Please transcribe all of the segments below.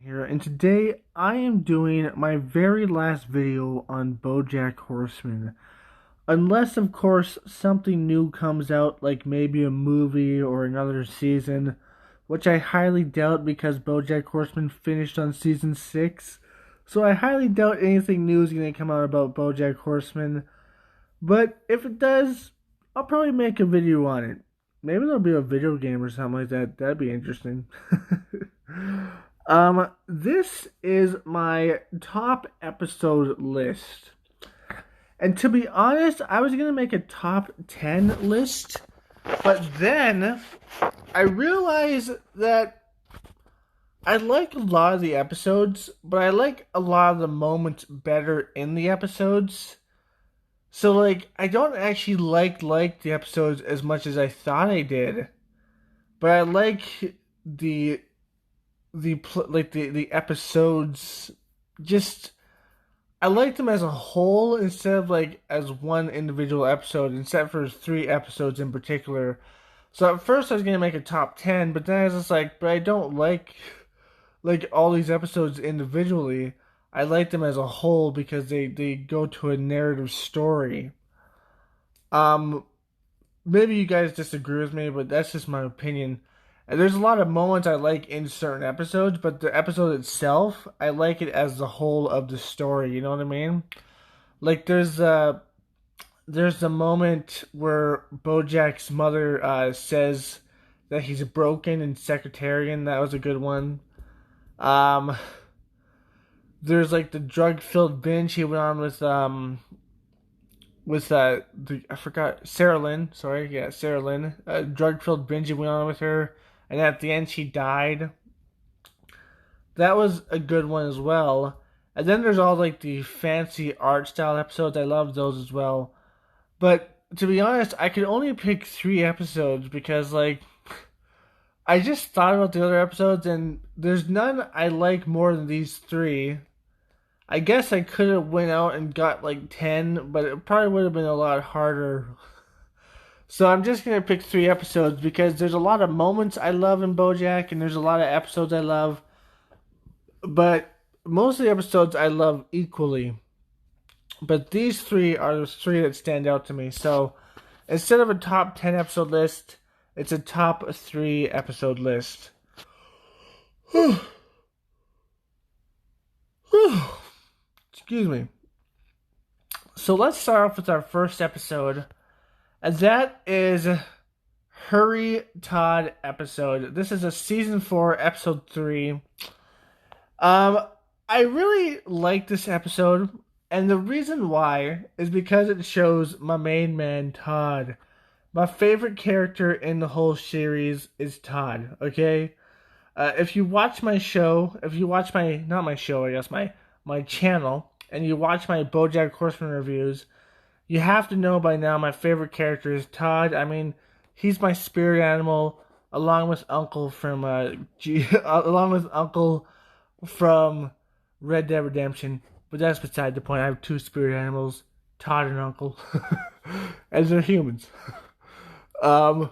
Here, and today I am doing my very last video on BoJack Horseman. Unless, of course, something new comes out, like maybe a movie or another season, which I highly doubt because BoJack Horseman finished on season 6. So I highly doubt anything new is going to come out about BoJack Horseman. But if it does, I'll probably make a video on it. Maybe there'll be a video game or something like that. That'd be interesting. This is my top episode list. And to be honest, I was going to make a top 10 list, but then I realized that I like a lot of the episodes, but I like a lot of the moments better in the episodes. So, I don't actually like the episodes as much as I thought I did, but I like the episodes. Just I like them as a whole instead of as one individual episode, except for 3 episodes in particular. So at first I was gonna make a top 10, but then I was just but I don't like all these episodes individually. I like them as a whole because they go to a narrative story. Maybe you guys disagree with me, but that's just my opinion. And there's a lot of moments I like in certain episodes, but the episode itself, I like it as the whole of the story. You know what I mean? There's the moment where BoJack's mother says that he's broken and secretarian. That was a good one. There's the drug filled binge he went on with I forgot, Sarah Lynn. Sorry, yeah, Sarah Lynn. Drug filled binge he went on with her, and at the end she died. That was a good one as well. And then there's all the fancy art style episodes. I love those as well. But to be honest, I could only pick 3 episodes because I just thought about the other episodes and there's none I like more than these 3. I guess I could have went out and got 10, but it probably would have been a lot harder. So I'm just going to pick 3 episodes because there's a lot of moments I love in BoJack and there's a lot of episodes I love. But most of the episodes I love equally. But these 3 are the 3 that stand out to me. So instead of a top 10 episode list, it's a top 3 episode list. Excuse me. So let's start off with our first episode. And that is Hurry Todd episode. This is a season 4, episode 3. I really like this episode. And the reason why is because it shows my main man, Todd. My favorite character in the whole series is Todd, okay? If you watch my show, not my show, I guess, my channel, and you watch my BoJack Horseman reviews, you have to know by now my favorite character is Todd. I mean, he's my spirit animal, along with Uncle from Red Dead Redemption. But that's beside the point. I have 2 spirit animals, Todd and Uncle, and they're humans. But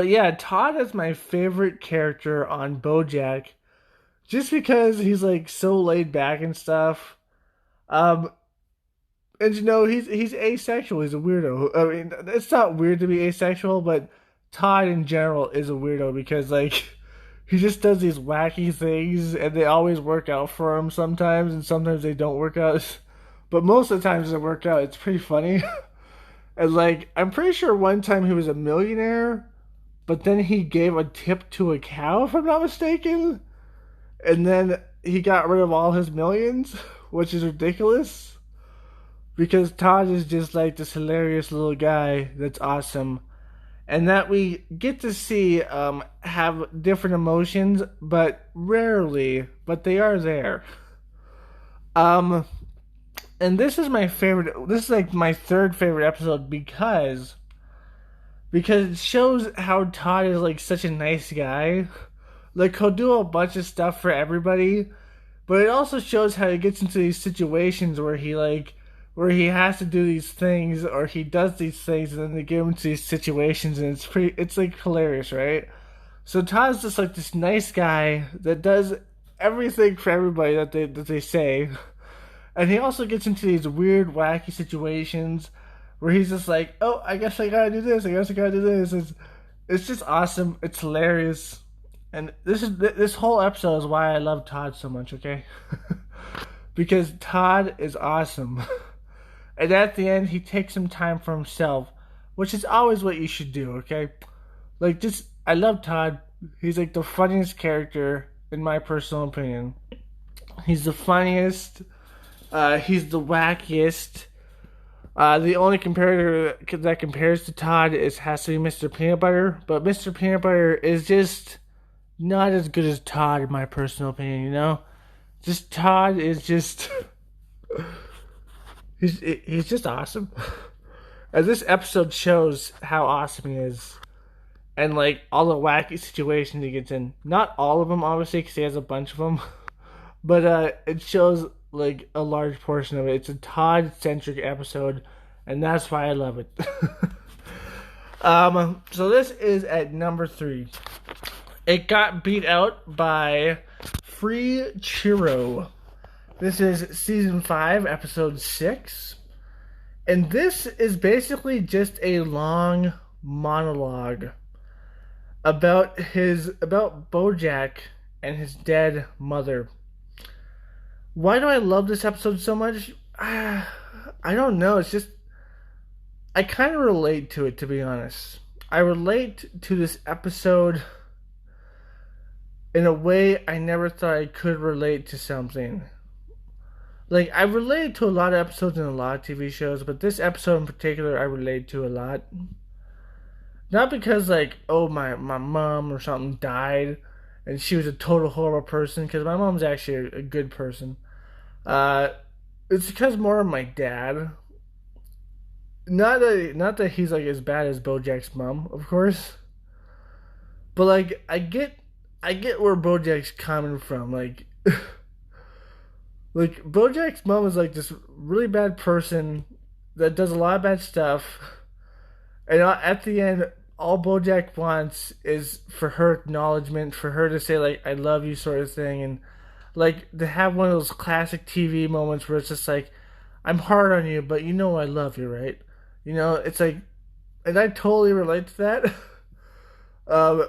yeah, Todd is my favorite character on BoJack, just because he's so laid back and stuff. And he's asexual. He's a weirdo. I mean, it's not weird to be asexual, but Todd in general is a weirdo because he just does these wacky things, and they always work out for him sometimes, and sometimes they don't work out. But most of the times they work out. It's pretty funny. And I'm pretty sure one time he was a millionaire, but then he gave a tip to a cow, if I'm not mistaken. And then he got rid of all his millions, which is ridiculous. Because Todd is just this hilarious little guy that's awesome. And that we get to see have different emotions, but rarely, but they are there. And this is my favorite, this is my 3rd favorite episode because it shows how Todd is such a nice guy. He'll do a bunch of stuff for everybody, but it also shows how he gets into these situations where he has to do these things, or he does these things, and then they get him into these situations, and it's hilarious, right? So Todd's just this nice guy that does everything for everybody that they say. And he also gets into these weird, wacky situations where he's just like, "Oh, I guess I gotta do this. I guess I gotta do this." It's just awesome. It's hilarious, and this whole episode is why I love Todd so much. Okay, because Todd is awesome, and at the end he takes some time for himself, which is always what you should do. Okay, like just I love Todd. He's like the funniest character in my personal opinion. He's the funniest. He's the wackiest. The only comparator that compares to Todd has to be Mr. Peanut Butter, but Mr. Peanut Butter is just not as good as Todd in my personal opinion. You know, just Todd is just he's just awesome. As this episode shows how awesome he is, and like all the wacky situations he gets in. Not all of them, obviously, because he has a bunch of them, but it shows like a large portion of it. It's a Todd centric episode, and that's why I love it. So this is at number 3. It got beat out by Free Chiro. This is season 5, episode 6, and this is basically just a long monologue about BoJack and his dead mother. Why do I love this episode so much? I don't know. It's just I kind of relate to it, to be honest. I relate to this episode in a way I never thought I could relate to something. Like, I relate to a lot of episodes in a lot of TV shows, but this episode in particular I relate to a lot. Not because, like, oh, my mom or something died and she was a total horrible person, because my mom's actually a good person. It's because more of my dad. Not that he's like as bad as BoJack's mom, of course. But like I get where BoJack's coming from. Like like BoJack's mom is like this really bad person that does a lot of bad stuff. And at the end, all BoJack wants is for her acknowledgement, for her to say like "I love you" sort of thing, and like to have one of those classic TV moments where it's just like, "I'm hard on you, but you know I love you, right?" You know, it's like, and I totally relate to that.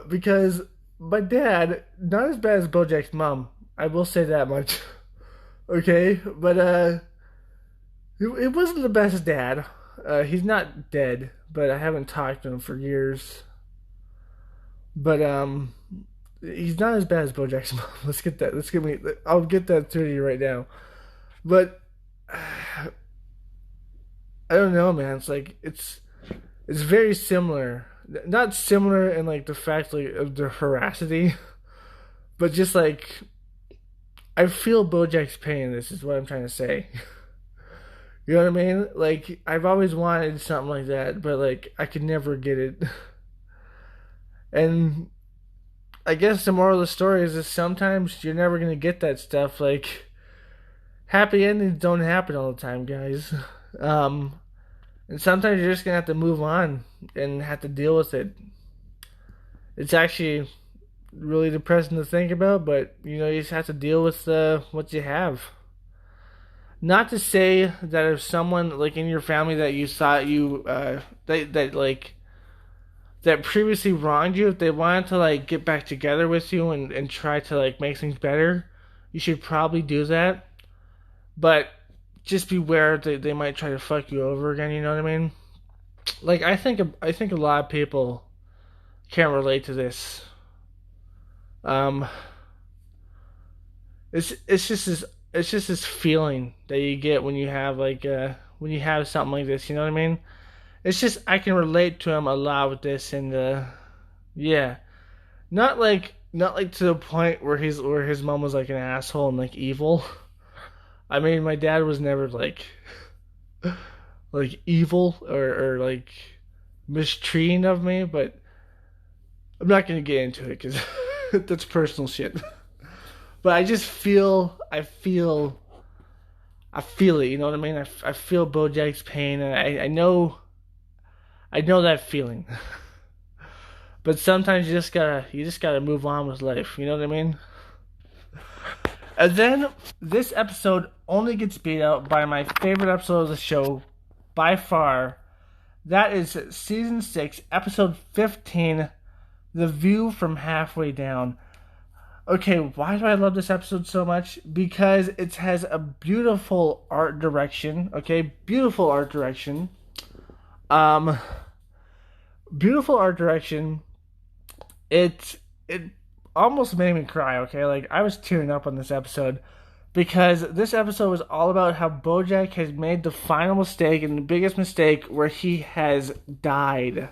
Because my dad, not as bad as BoJack's mom, I will say that much. Okay, but it wasn't the best dad. He's not dead, but I haven't talked to him for years. But he's not as bad as BoJack's mom. I'll get that through to you right now. But I don't know, man. It's like it's very similar. Not similar in like the fact like of the veracity, but just like I feel BoJack's pain. This is what I'm trying to say. You know what I mean? Like I've always wanted something like that, but like I could never get it. And I guess the moral of the story is that sometimes you're never gonna get that stuff. Like happy endings don't happen all the time, guys. And sometimes you're just gonna have to move on and have to deal with it. It's actually really depressing to think about, but you know you just have to deal with what you have. Not to say that if someone like in your family that you thought you that previously wronged you, if they wanted to like get back together with you and try to like make things better, you should probably do that. But just beware that they might try to fuck you over again. You know what I mean? Like I think a lot of people can't relate to this. It's just this feeling that you get when you have when you have something like this. You know what I mean? It's just I can relate to him a lot with this, and yeah, not like to the point where his mom was like an asshole and like evil. I mean, my dad was never like evil or like mistreating of me, but I'm not gonna get into it because that's personal shit. But I just I feel it. You know what I mean? I feel BoJack's pain, and I know that feeling. But sometimes you just gotta move on with life. You know what I mean? And then this episode only gets beat out by my favorite episode of the show by far. That is season 6, episode 15, The View from Halfway Down. Okay, why do I love this episode so much? Because it has a beautiful art direction. Okay, beautiful art direction. Um, beautiful art direction. It almost made me cry. Okay, like I was tearing up on this episode because this episode was all about how BoJack has made the final mistake and the biggest mistake where he has died.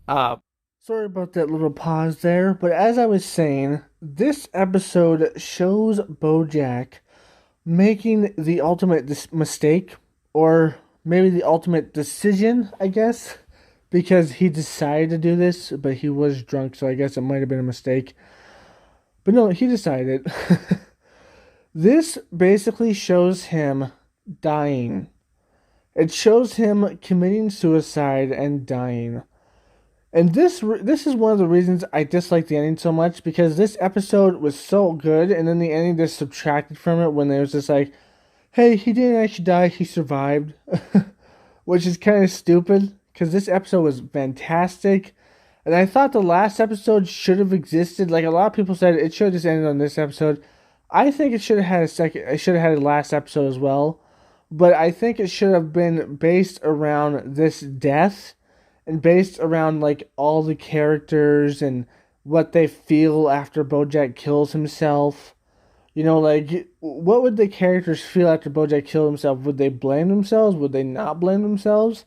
Sorry about that little pause there, but as I was saying, this episode shows BoJack making the ultimate mistake, or maybe the ultimate decision, I guess, because he decided to do this, but he was drunk, so I guess it might have been a mistake. But no, he decided. This basically shows him dying. It shows him committing suicide and dying. And this is one of the reasons I dislike the ending so much, because this episode was so good, and then the ending just subtracted from it when there was just like, hey, he didn't actually die, he survived. Which is kind of stupid, because this episode was fantastic. And I thought the last episode should have existed. Like a lot of people said, it should have just ended on this episode. I think it should have had it should have had a last episode as well. But I think it should have been based around this death and based around like all the characters and what they feel after BoJack kills himself. You know, like what would the characters feel after BoJack killed himself? Would they blame themselves? Would they not blame themselves?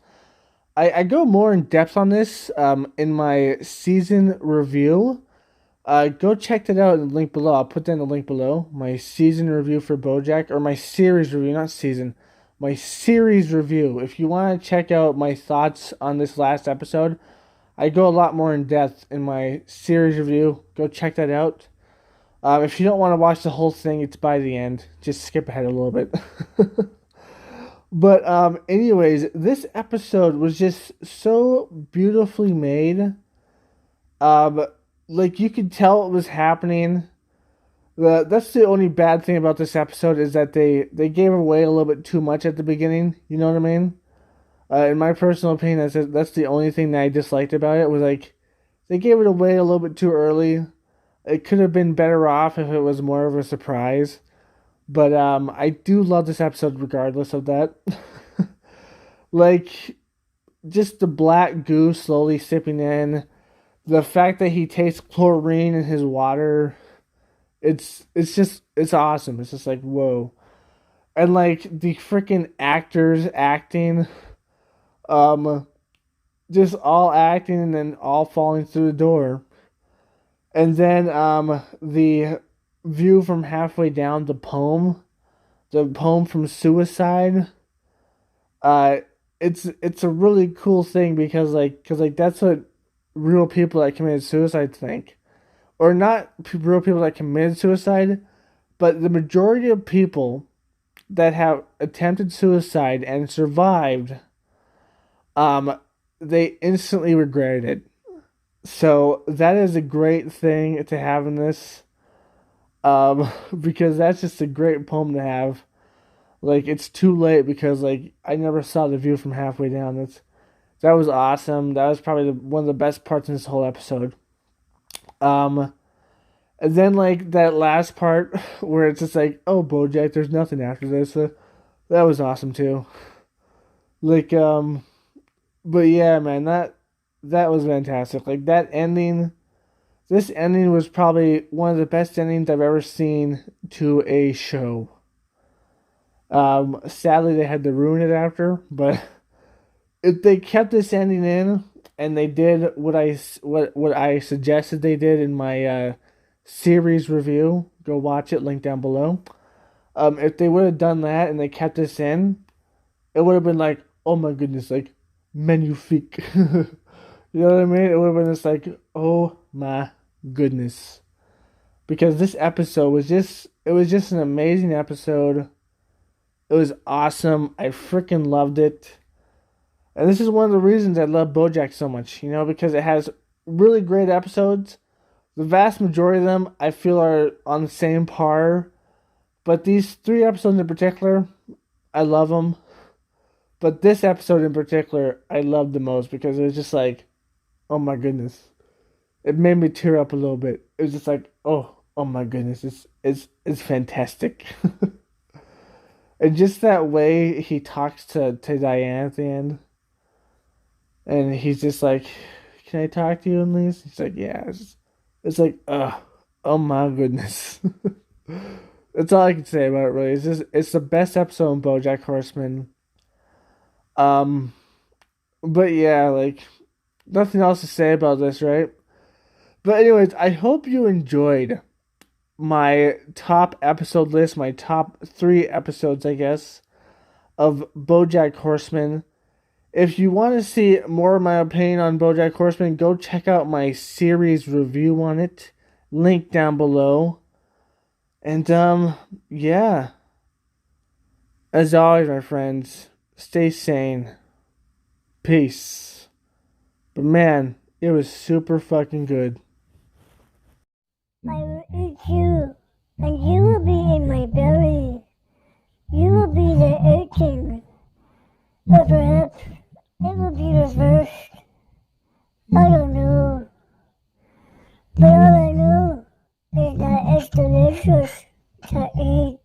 I go more in depth on this in my season review. Go check that out in the link below. I'll put that in the link below. My season review for BoJack, or my series review, not season. My series review. If you want to check out my thoughts on this last episode, I go a lot more in depth in my series review. Go check that out. If you don't want to watch the whole thing, it's by the end. Just skip ahead a little bit. But anyways, this episode was just so beautifully made. Like you could tell it was happening. That's the only bad thing about this episode, is that they gave away a little bit too much at the beginning. You know what I mean? In my personal opinion, that's the only thing that I disliked about it. Was like they gave it away a little bit too early. It could have been better off if it was more of a surprise. But I do love this episode regardless of that. Like just the black goo slowly sipping in, the fact that he tastes chlorine in his water. It's awesome. It's just like, whoa. And like the freaking actors acting, just all acting and then all falling through the door. And then the view from halfway down, the poem from Suicide. It's a really cool thing because that's what real people that committed suicide think. Or not real people that committed suicide, but the majority of people that have attempted suicide and survived, they instantly regretted it. So that is a great thing to have in this, because that's just a great poem to have. Like, it's too late because like I never saw the view from halfway down. That was awesome. That was probably one of the best parts in this whole episode. And then like that last part where it's just like, oh, BoJack, there's nothing after this. That was awesome too. Like, but yeah, man, that was fantastic. Like that ending, this ending was probably one of the best endings I've ever seen to a show. Sadly they had to ruin it after, but if they kept this ending in and they did what I suggested they did in my series review, go watch it, link down below. If they would have done that and they kept this in, it would have been like, oh my goodness, like magnifique. You know what I mean? It would have been just like, oh my goodness. Because this episode was just an amazing episode. It was awesome. I freaking loved it. And this is one of the reasons I love BoJack so much, you know, because it has really great episodes, The vast majority of them I feel are on the same par, but these 3 episodes in particular, I love them. But this episode in particular, I loved the most because it was just like, oh my goodness, it made me tear up a little bit. It was just like, oh my goodness, it's fantastic. And just that way he talks to Diane at the end, and he's just like, "Can I talk to you, Elise?" He's like, "Yeah." It's like, oh my goodness. That's all I can say about it. Really, it's the best episode in BoJack Horseman. Um, but yeah, like nothing else to say about this, right? But anyways, I hope you enjoyed my top episode list, my top 3 episodes, I guess, of BoJack Horseman. If you want to see more of my opinion on BoJack Horseman, go check out my series review on it. Link down below. And yeah. As always, my friends, stay sane. Peace. But man, it was super fucking good. I will eat you, and you will be in my belly. You will be the urchin, or perhaps it will be reversed. I don't know. But all I know is that it's delicious to eat.